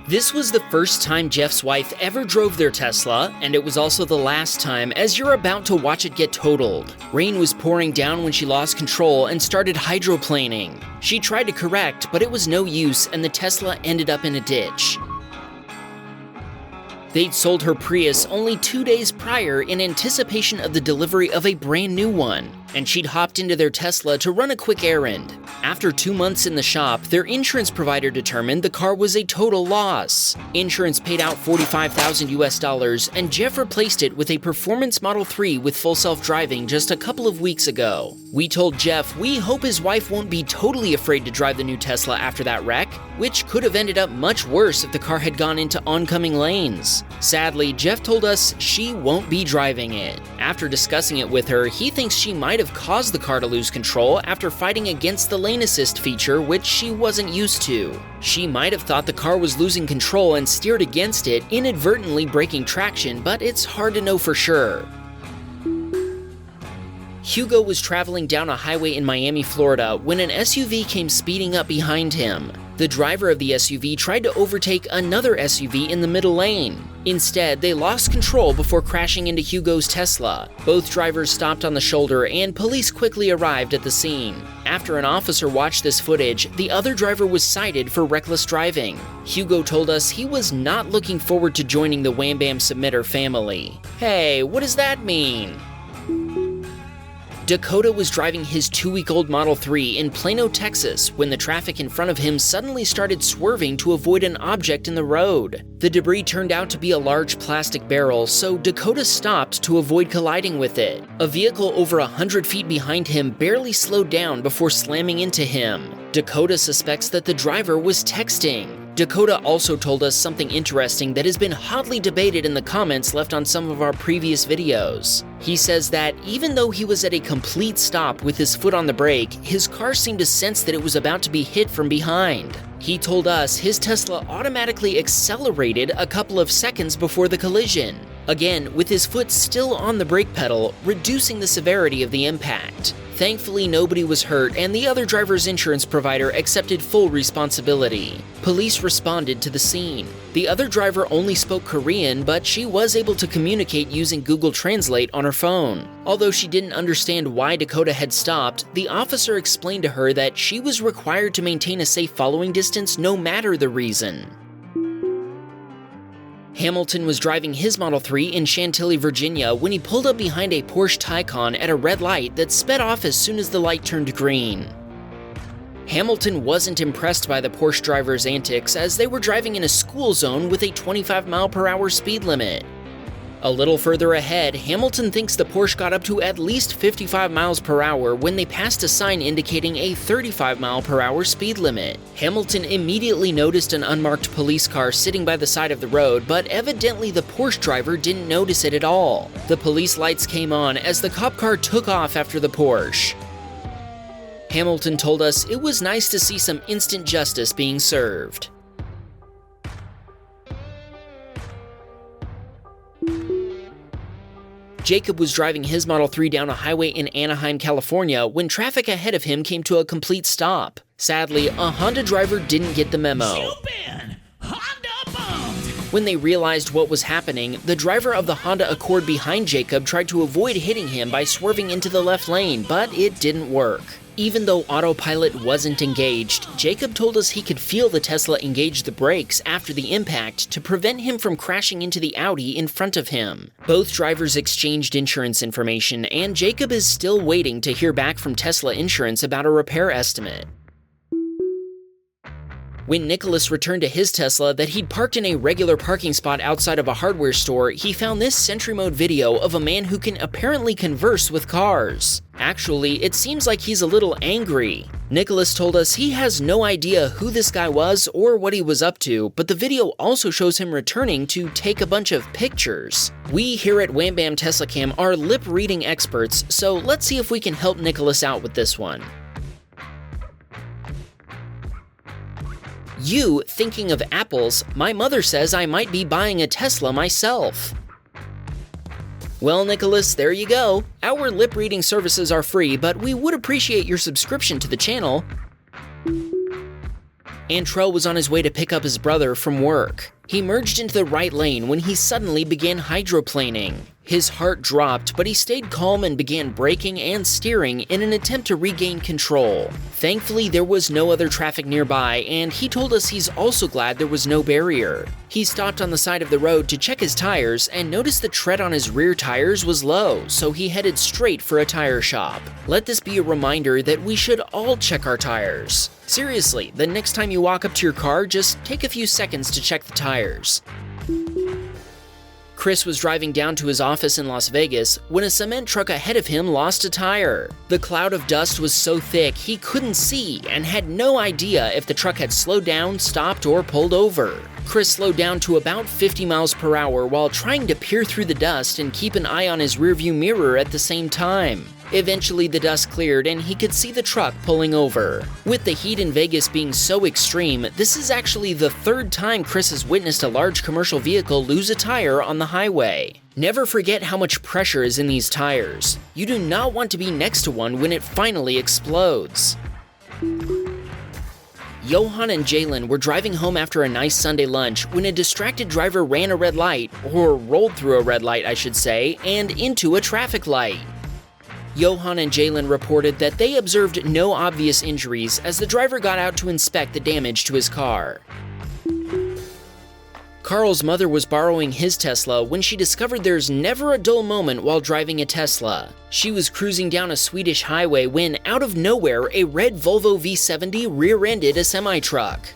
This was the first time Jeff's wife ever drove their Tesla, and it was also the last time, as you're about to watch it get totaled. Rain was pouring down when she lost control and started hydroplaning. She tried to correct, but it was no use, and the Tesla ended up in a ditch. They'd sold her Prius only 2 days prior in anticipation of the delivery of a brand new one, and she'd hopped into their Tesla to run a quick errand. After 2 months in the shop, their insurance provider determined the car was a total loss. Insurance paid out $45,000 and Jeff replaced it with a Performance Model 3 with full self-driving just a couple of weeks ago. We told Jeff we hope his wife won't be totally afraid to drive the new Tesla after that wreck, which could have ended up much worse if the car had gone into oncoming lanes. Sadly, Jeff told us she won't be driving it. After discussing it with her, he thinks she might have caused the car to lose control after fighting against the lane assist feature, which she wasn't used to. She might have thought the car was losing control and steered against it, inadvertently breaking traction, but it's hard to know for sure. Hugo was traveling down a highway in Miami, Florida, when an SUV came speeding up behind him. The driver of the SUV tried to overtake another SUV in the middle lane. Instead, they lost control before crashing into Hugo's Tesla. Both drivers stopped on the shoulder, and police quickly arrived at the scene. After an officer watched this footage, the other driver was cited for reckless driving. Hugo told us he was not looking forward to joining the Wham Bam Submitter family. Hey, what does that mean? Dakota was driving his 2-week-old Model 3 in Plano, Texas, when the traffic in front of him suddenly started swerving to avoid an object in the road. The debris turned out to be a large plastic barrel, so Dakota stopped to avoid colliding with it. A vehicle over 100 feet behind him barely slowed down before slamming into him. Dakota suspects that the driver was texting. Dakota also told us something interesting that has been hotly debated in the comments left on some of our previous videos. He says that even though he was at a complete stop with his foot on the brake, his car seemed to sense that it was about to be hit from behind. He told us his Tesla automatically accelerated a couple of seconds before the collision. Again, with his foot still on the brake pedal, reducing the severity of the impact. Thankfully, nobody was hurt, and the other driver's insurance provider accepted full responsibility. Police responded to the scene. The other driver only spoke Korean, but she was able to communicate using Google Translate on her phone. Although she didn't understand why Dakota had stopped, the officer explained to her that she was required to maintain a safe following distance no matter the reason. Hamilton was driving his Model 3 in Chantilly, Virginia when he pulled up behind a Porsche Taycan at a red light that sped off as soon as the light turned green. Hamilton wasn't impressed by the Porsche driver's antics as they were driving in a school zone with a 25-mile-per-hour speed limit. A little further ahead, Hamilton thinks the Porsche got up to at least 55 miles per hour when they passed a sign indicating a 35-mile-per-hour speed limit. Hamilton immediately noticed an unmarked police car sitting by the side of the road, but evidently the Porsche driver didn't notice it at all. The police lights came on as the cop car took off after the Porsche. Hamilton told us it was nice to see some instant justice being served. Jacob was driving his Model 3 down a highway in Anaheim, California when traffic ahead of him came to a complete stop. Sadly, a Honda driver didn't get the memo. When they realized what was happening, the driver of the Honda Accord behind Jacob tried to avoid hitting him by swerving into the left lane, but it didn't work. Even though Autopilot wasn't engaged, Jacob told us he could feel the Tesla engage the brakes after the impact to prevent him from crashing into the Audi in front of him. Both drivers exchanged insurance information, and Jacob is still waiting to hear back from Tesla Insurance about a repair estimate. When Nicholas returned to his Tesla that he'd parked in a regular parking spot outside of a hardware store, he found this Sentry Mode video of a man who can apparently converse with cars. Actually, it seems like he's a little angry. Nicholas told us he has no idea who this guy was or what he was up to, but the video also shows him returning to take a bunch of pictures. We here at Wham Bam Teslacam are lip-reading experts, so let's see if we can help Nicholas out with this one. You thinking of apples, my mother says I might be buying a Tesla myself. Well, Nicholas, there you go. Our lip-reading services are free, but we would appreciate your subscription to the channel. Antrell was on his way to pick up his brother from work. He merged into the right lane when he suddenly began hydroplaning. His heart dropped, but he stayed calm and began braking and steering in an attempt to regain control. Thankfully, there was no other traffic nearby, and he told us he's also glad there was no barrier. He stopped on the side of the road to check his tires and noticed the tread on his rear tires was low, so he headed straight for a tire shop. Let this be a reminder that we should all check our tires. Seriously, the next time you walk up to your car, just take a few seconds to check the tires. Chris was driving down to his office in Las Vegas when a cement truck ahead of him lost a tire. The cloud of dust was so thick he couldn't see and had no idea if the truck had slowed down, stopped, or pulled over. Chris slowed down to about 50 miles per hour while trying to peer through the dust and keep an eye on his rearview mirror at the same time. Eventually, the dust cleared and he could see the truck pulling over. With the heat in Vegas being so extreme, this is actually the third time Chris has witnessed a large commercial vehicle lose a tire on the highway. Never forget how much pressure is in these tires. You do not want to be next to one when it finally explodes. Johan and Jalen were driving home after a nice Sunday lunch when a distracted driver ran a red light, or rolled through a red light I should say, and into a traffic light. Johan and Jalen reported that they observed no obvious injuries as the driver got out to inspect the damage to his car. Carl's mother was borrowing his Tesla when she discovered there's never a dull moment while driving a Tesla. She was cruising down a Swedish highway when, out of nowhere, a red Volvo V70 rear-ended a semi-truck.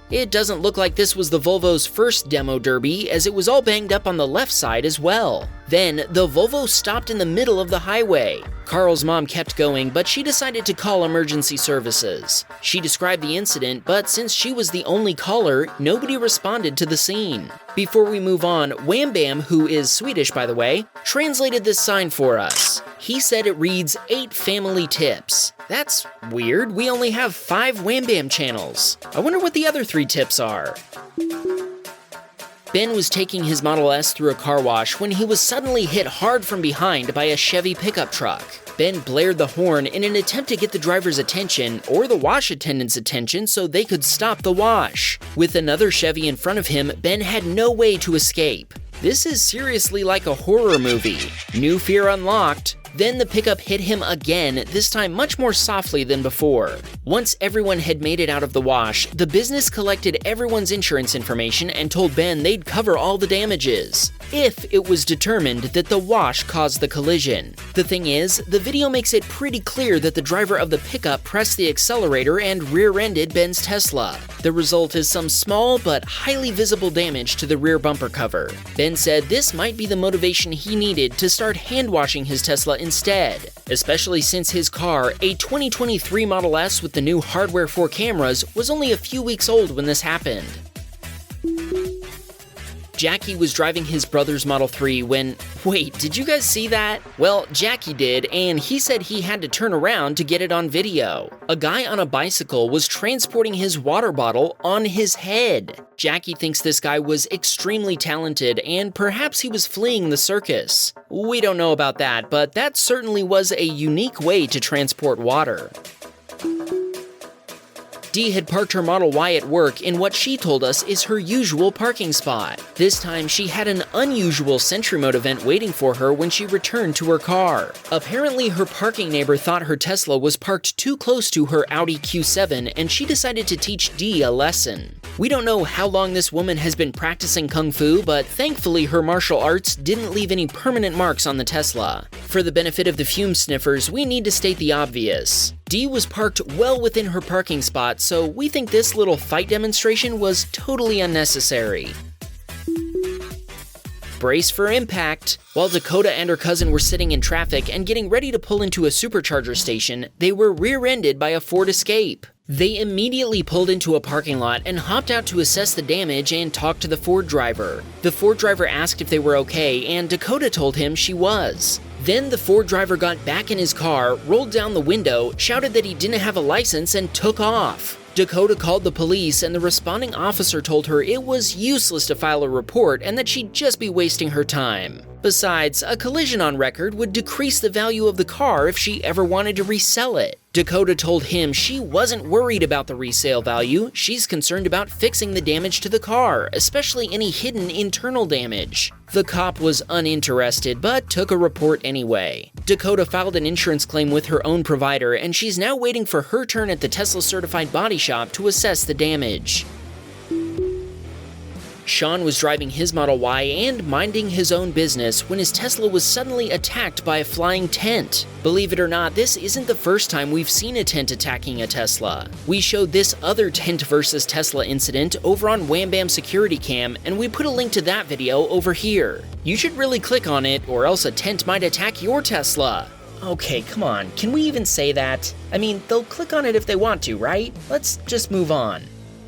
It doesn't look like this was the Volvo's first demo derby, as it was all banged up on the left side as well. Then, the Volvo stopped in the middle of the highway. Carl's mom kept going, but she decided to call emergency services. She described the incident, but since she was the only caller, nobody responded to the scene. Before we move on, Wham Bam, who is Swedish by the way, translated this sign for us. He said it reads 8 family tips. That's weird, we only have 5 Wham Bam channels. I wonder what the other 3 tips are. Ben was taking his Model S through a car wash when he was suddenly hit hard from behind by a Chevy pickup truck. Ben blared the horn in an attempt to get the driver's attention, or the wash attendant's attention, so they could stop the wash. With another Chevy in front of him, Ben had no way to escape. This is seriously like a horror movie. New fear unlocked. Then the pickup hit him again, this time much more softly than before. Once everyone had made it out of the wash, the business collected everyone's insurance information and told Ben they'd cover all the damages, if it was determined that the wash caused the collision. The thing is, the video makes it pretty clear that the driver of the pickup pressed the accelerator and rear-ended Ben's Tesla. The result is some small but highly visible damage to the rear bumper cover. Ben said this might be the motivation he needed to start hand-washing his Tesla instead, especially since his car, a 2023 Model S with the new hardware 4 cameras, was only a few weeks old when this happened. Jackie was driving his brother's Model 3 when… Wait, did you guys see that? Well, Jackie did, and he said he had to turn around to get it on video. A guy on a bicycle was transporting his water bottle on his head. Jackie thinks this guy was extremely talented, and perhaps he was fleeing the circus. We don't know about that, but that certainly was a unique way to transport water. Dee had parked her Model Y at work in what she told us is her usual parking spot. This time, she had an unusual Sentry Mode event waiting for her when she returned to her car. Apparently, her parking neighbor thought her Tesla was parked too close to her Audi Q7, and she decided to teach Dee a lesson. We don't know how long this woman has been practicing Kung Fu, but thankfully her martial arts didn't leave any permanent marks on the Tesla. For the benefit of the fume sniffers, we need to state the obvious. Dee was parked well within her parking spot, so we think this little fight demonstration was totally unnecessary. Brace for impact. While Dakota and her cousin were sitting in traffic and getting ready to pull into a supercharger station, they were rear-ended by a Ford Escape. They immediately pulled into a parking lot and hopped out to assess the damage and talk to the Ford driver. The Ford driver asked if they were okay, and Dakota told him she was. Then the Ford driver got back in his car, rolled down the window, shouted that he didn't have a license, and took off. Dakota called the police, and the responding officer told her it was useless to file a report and that she'd just be wasting her time. Besides, a collision on record would decrease the value of the car if she ever wanted to resell it. Dakota told him she wasn't worried about the resale value, she's concerned about fixing the damage to the car, especially any hidden internal damage. The cop was uninterested, but took a report anyway. Dakota filed an insurance claim with her own provider, and she's now waiting for her turn at the Tesla certified body shop to assess the damage. Sean was driving his Model Y and minding his own business when his Tesla was suddenly attacked by a flying tent. Believe it or not, this isn't the first time we've seen a tent attacking a Tesla. We showed this other tent versus Tesla incident over on Wham Bam Security Cam, and we put a link to that video over here. You should really click on it, or else a tent might attack your Tesla. Okay, come on, can we even say that? I mean, they'll click on it if they want to, right? Let's just move on.